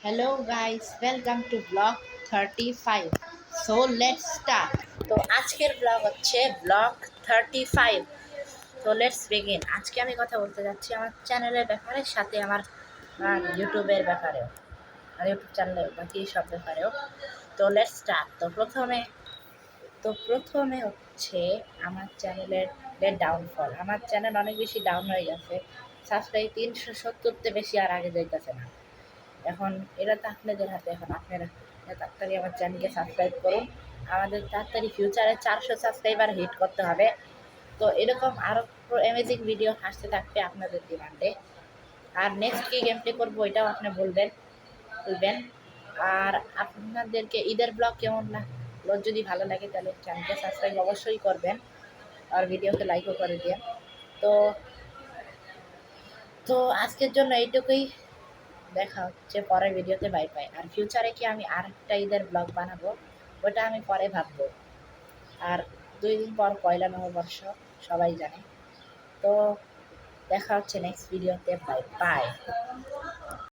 Hello guys, welcome to vlog 35. So let's start. তো আজকের blog হচ্ছে ব্লগ 35। তো লেটস বিগিন। আজকে আমি কথা বলতে যাচ্ছি আমার চ্যানেলের ব্যাপারে, সাথে আমার ইউটিউবের ব্যাপারেও, আর ইউটিউব চ্যানেলের বাকি সব ব্যাপারেও। তো লেটস স্টার্ট। তো প্রথমে হচ্ছে আমার চ্যানেলের ডাউনফল। আমার চ্যানেল অনেক বেশি ডাউন হয়ে গেছে। সাবস্ক্রাইব 370-তে বেশি আর আগে যাইতেছে না। এখন এটা তো আপনাদের হাতে। এখন আপনারা তাড়াতাড়ি আমার চ্যানেলকে সাবস্ক্রাইব করুন। আমাদের তাড়াতাড়ি ফিউচারে 400 সাবস্ক্রাইবার হিট করতে হবে। তো এরকম আরও অ্যামেজিং ভিডিও আসতে থাকবে আপনাদের ডিমান্ডে। আর নেক্সট কী গেম প্লে করবো এটাও আপনি বলবেন। আর আপনাদেরকে ঈদের ব্লগ কেমন লাগলো, যদি ভালো লাগে তাহলে চ্যানেলকে সাবস্ক্রাইব অবশ্যই করবেন, আর ভিডিওকে লাইকও করে দিন। তো তো আজকের জন্য এইটুকুই। দেখা হচ্ছে পরের ভিডিওতে। Bye bye. আর ফিউচারে কি আমি আরেকটা ঈদের ব্লগ বানাবো, ওটা আমি পরে ভাববো। আর 2 দিন পর পয়লা নববর্ষ, সবাই জানে। তো দেখা হচ্ছে নেক্সট ভিডিওতে। Bye bye.